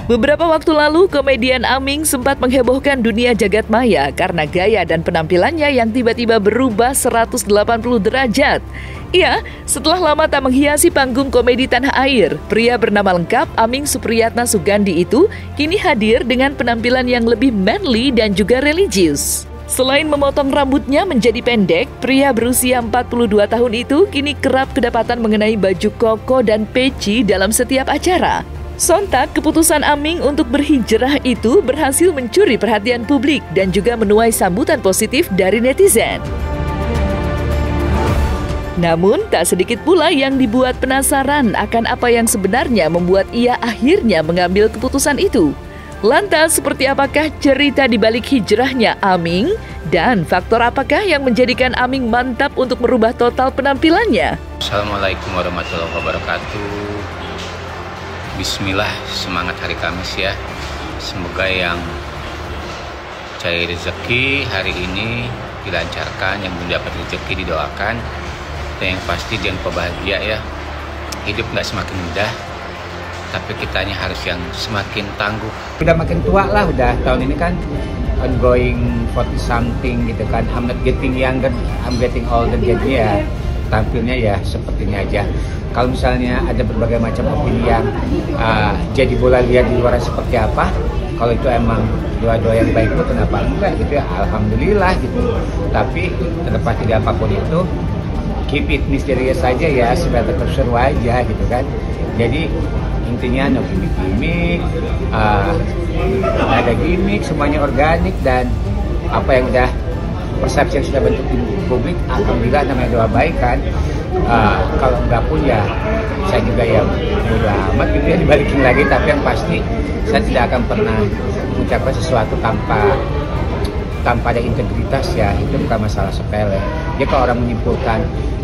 Beberapa waktu lalu, komedian Aming sempat menghebohkan dunia jagat maya karena gaya dan penampilannya yang tiba-tiba berubah 180 derajat. Iya, setelah lama tak menghiasi panggung komedi tanah air, pria bernama lengkap Aming Supriyatna Sugandi itu kini hadir dengan penampilan yang lebih manly dan juga religius. Selain memotong rambutnya menjadi pendek, pria berusia 42 tahun itu kini kerap kedapatan mengenai baju koko dan peci dalam setiap acara. Sontak, keputusan Aming untuk berhijrah itu berhasil mencuri perhatian publik dan juga menuai sambutan positif dari netizen. Namun, tak sedikit pula yang dibuat penasaran akan apa yang sebenarnya membuat ia akhirnya mengambil keputusan itu. Lantas, seperti apakah cerita di balik hijrahnya Aming? Dan faktor apakah yang menjadikan Aming mantap untuk merubah total penampilannya? Assalamualaikum warahmatullahi wabarakatuh. Bismillah, semangat hari Kamis ya. Semoga yang cari rezeki hari ini dilancarkan, yang belum dapat rezeki didoakan. Dan yang pasti jangan lupa bahagia ya. Hidup nggak semakin mudah, tapi kitanya harus yang semakin tangguh. Udah makin tua lah, udah tahun ini kan ongoing 40 something gitu kan. I'm not getting younger, I'm getting older, jadi ya tampilnya ya seperti ini aja. Kalau misalnya ada berbagai macam opini yang jadi bola liar di luar seperti apa, kalau itu emang doa-doa yang baik itu kenapa enggak gitu ya, alhamdulillah gitu. Tapi terlepas dari apapun itu, keep it misterius saja ya, supaya tetap seru aja gitu kan. Jadi intinya no gimmick-gimmick, ada gimmick, semuanya organik, dan apa yang udah persepsi yang sudah bentuk di publik, alhamdulillah namanya doa baik kan. Kalau enggak pun ya saya juga ya bodo amat gitu ya, dibalikin lagi. Tapi yang pasti saya tidak akan pernah mengucapkan sesuatu tanpa ada integritas ya. Itu bukan masalah sepele. Jadi kalau orang menyimpulkan,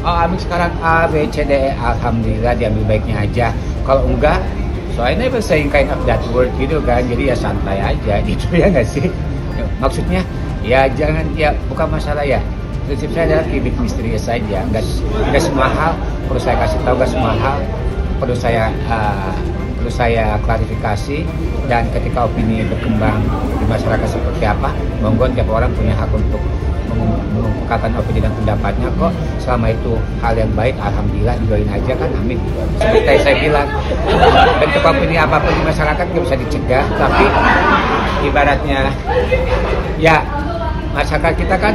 oh Aming sekarang A, B, C, D, E, alhamdulillah diambil baiknya aja. Kalau enggak, so I never saying kind of that word gitu kan. Jadi ya santai aja gitu ya nggak sih? Maksudnya ya jangan, ya bukan masalah ya. Prinsip saya adalah keep it misterius saja. Nggak semua hal perlu saya kasih tahu, nggak semua hal perlu saya klarifikasi. Dan ketika opini berkembang di masyarakat seperti apa, monggo tiap orang punya hak untuk mengungkapkan opini dan pendapatnya kok. Selama itu hal yang baik, alhamdulillah, didoain aja kan, amin. Seperti saya bilang, bentuk opini apapun di masyarakat nggak bisa dicegah, tapi ibaratnya ya masyarakat kita kan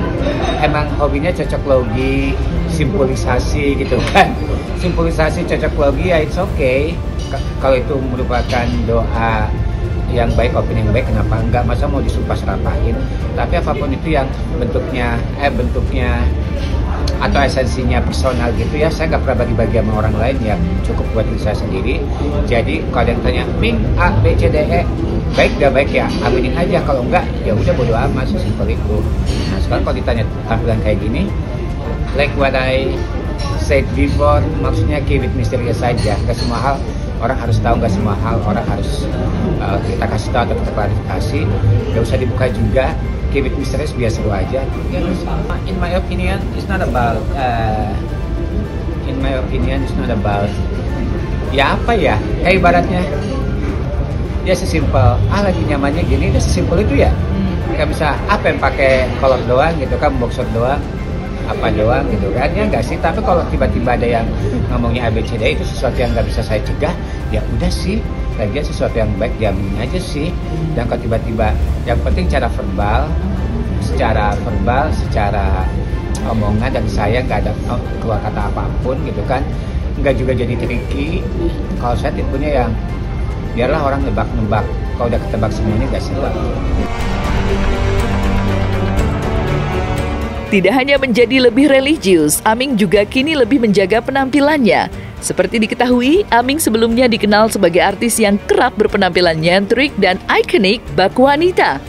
emang hobinya cocok logi, simbolisasi gitu kan. Simbolisasi cocok logi ya it's okay. Kalau itu merupakan doa yang baik, opini yang baik, kenapa enggak? Masa mau disumpah serapahin? Tapi apapun itu yang bentuknya atau esensinya personal gitu ya, saya nggak pernah bagi-bagi sama orang lain, ya cukup buat diri saya sendiri. Jadi kalau ada yang tanya Ming A, B, C, D, E, baik gak baik ya aminin aja, kalau enggak ya udah bodo amat, sesimpel itu. Nah sekarang kalau ditanya tampilan kayak gini, like what I said before, maksudnya keep it mysterious saja. Gak semua hal orang harus tahu, gak semua hal orang harus kita kasih tahu atau kita klarifikasi. Gak usah dibuka juga, keep it mysterious, biar seru aja. In my opinion, it's not about ya apa ya, kayak ibaratnya ya sesimpel lagi nyamannya gini, udah sesimpel itu ya. Kayak bisa apa yang pakai kolor doang gitu kan, boxer doang, apa doang gitu kan, ya enggak sih. Tapi kalau tiba-tiba ada yang ngomongnya ABCD itu sesuatu yang nggak bisa saya cegah, ya udah sih, lagian sesuatu yang baik diaminin aja sih. Dan kalau tiba-tiba, yang penting secara verbal, secara omongan dari saya nggak ada keluar kata apapun gitu kan, nggak juga jadi tricky. Kalau saya tipenya yang biarlah orang nebak-nebak, kalau udah ketebak semuanya nggak sih. Tidak hanya menjadi lebih religius, Aming juga kini lebih menjaga penampilannya. Seperti diketahui, Aming sebelumnya dikenal sebagai artis yang kerap berpenampilan nyentrik dan ikonik bak wanita.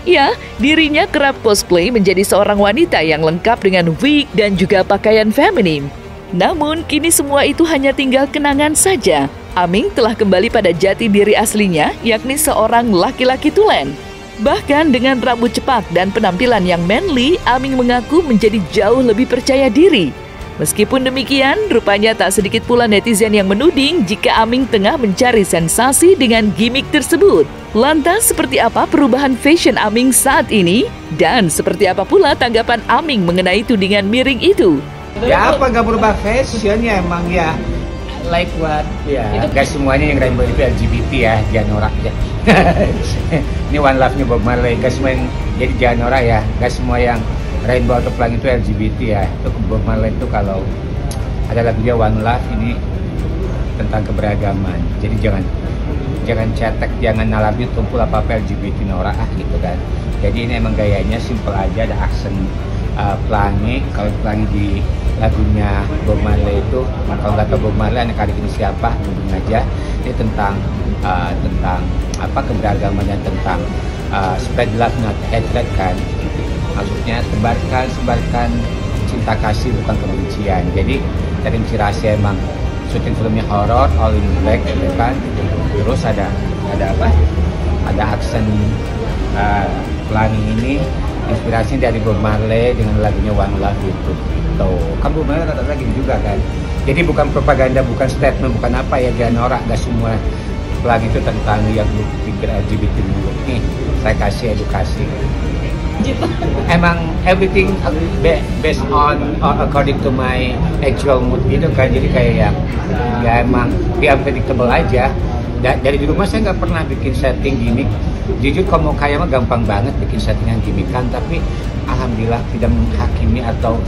Ya, dirinya kerap cosplay menjadi seorang wanita yang lengkap dengan wig dan juga pakaian feminim. Namun, kini semua itu hanya tinggal kenangan saja. Aming telah kembali pada jati diri aslinya, yakni seorang laki-laki tulen. Bahkan dengan rambut cepat dan penampilan yang manly, Aming mengaku menjadi jauh lebih percaya diri. Meskipun demikian, rupanya tak sedikit pula netizen yang menuding jika Aming tengah mencari sensasi dengan gimmick tersebut. Lantas, seperti apa perubahan fashion Aming saat ini? Dan seperti apa pula tanggapan Aming mengenai tudingan miring itu? Ya apa nggak berubah fashionnya, emang ya like what ya. Gak semuanya yang rainbow itu LGBT ya, jangan norak ya. Ini One Love-nya Bob Marley, gak semua yang jadi jangan norak ya. Gak semua yang rainbow atau pelangi itu LGBT ya. Itu Bob Marley itu kalau ada lagunya One Love ini tentang keberagaman. Jadi jangan cetek, jangan nalami tumpul apa-apa LGBT norak gitu kan. Jadi ini emang gayanya simple aja, ada aksen pelangi. Kalau pelangi di lagunya Bob Marley itu, kalau nggak tahu Bob Marley anak-anak ini siapa, hubung aja. Ini tentang apa keberagaman dan tentang spread love not hatred kan. Maksudnya sebarkan cinta kasih bukan kebencian. Jadi terinspirasi emang syuting filmnya horor, all in black gitu kan. Terus ada apa? Ada aksen pelangi ini inspirasinya dari Bob Marley dengan lagunya One Love itu. Tuh, kan Bob Marley rata-rata gini juga kan. Jadi bukan propaganda, bukan statement, bukan apa ya, jangan norak, gak semua pelangi itu tentang yang pikir LGBT dulu. Nih, saya kasih edukasi. Emang everything based on or according to my actual mood gitu kan. Jadi kayak ya emang dia unpredictable aja. Dari di rumah saya nggak pernah bikin setting gimmick. Jujur kalau mau kaya mah gampang banget bikin settingan gimmickan, tapi alhamdulillah tidak menghakimi atau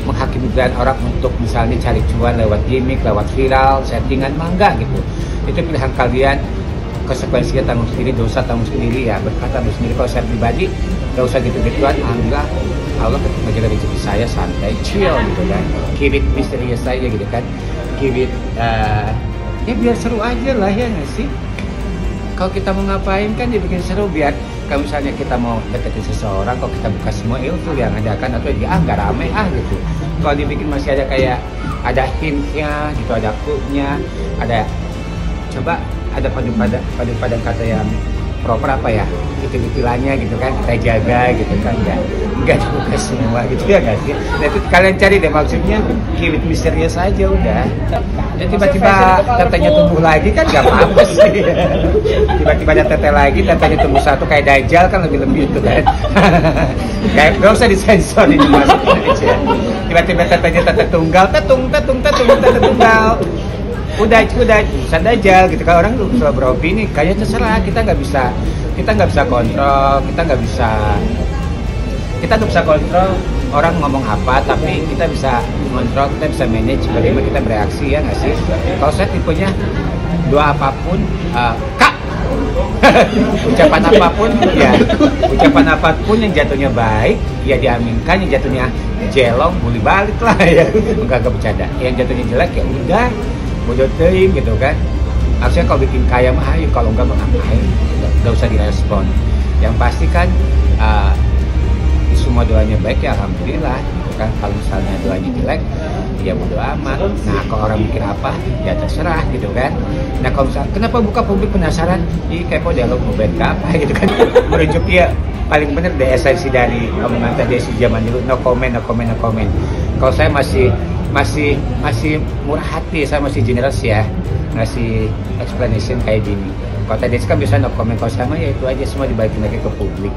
menghakimi brand orang untuk misalnya cari cuan lewat gimmick, lewat viral, settingan mah enggak gitu. Itu pilihan kalian, konsekuensinya tanggung sendiri, dosa tanggung sendiri ya, berkata sendiri. Kalau saya pribadi gak usah gitu-gituan, alhamdulillah Allah tetap menjaga rezeki saya, santai, chill gitu kan. Keep it misterius aja gitu kan. Keep it ya biar seru aja lah ya nggak sih. Kalau kita mau ngapain kan dibikin seru, biar kalau misalnya kita mau deketin seseorang, kalau kita buka semua ilfil yang ada kan, atau dia nggak rame gitu. Kalau dibikin masih ada kayak ada hintnya gitu, ada clue-nya, ada coba ada padan kata yang proper apa ya, detail-detailnya gitu kan, kita jaga gitu kan, nggak dibuka semua gitu ya nggak sih. Nah itu kalian cari deh, maksudnya keep it misterius aja udah. Dan tiba-tiba tetenya tumbuh lagi kan nggak apa-apa sih. Tiba-tiba ada tete lagi, tetenya tumbuh satu kayak Dajjal kan, lebih itu kan. Kayak nggak usah disensor, ini masukin aja. Tiba-tiba tetenya tete tunggal, tete tunggal. Udah bisa Dajjal gitu kan. Orang selalu beropini, kayaknya terserah, kita nggak bisa kontrol, kita nggak bisa kontrol orang ngomong apa, tapi kita bisa kontrol, kita bisa manage bagaimana kita bereaksi ya nggak sih. Kalau saya tipenya doa apapun, kak ucapan apapun yang jatuhnya baik ya diaminkan, yang jatuhnya jelong boleh balik lah ya, enggak bercanda. Yang jatuhnya jelek ya udah bodoh teuing gitu kan. Maksudnya kalau bikin kaya mah ayo, kalau enggak mah ngapain, enggak usah direspon. Yang pasti kan semua doanya baik ya alhamdulillah gitu kan. Kalau misalnya doanya jelek ya bodo amat. Nah kalau orang mikir apa ya terserah gitu kan. Nah kalau misalnya kenapa buka publik penasaran, kepo dialog mau band apa gitu kan. Merujuk ya paling bener deh esensi dari omongan tadi zaman dulu, no comment. Kalau saya masih murah hati, saya masih generous ya, ngasih explanation kayak gini. Kalau tadi kan bisa no comment, kalau sama ya itu aja, semua dibalikin lagi ke publik.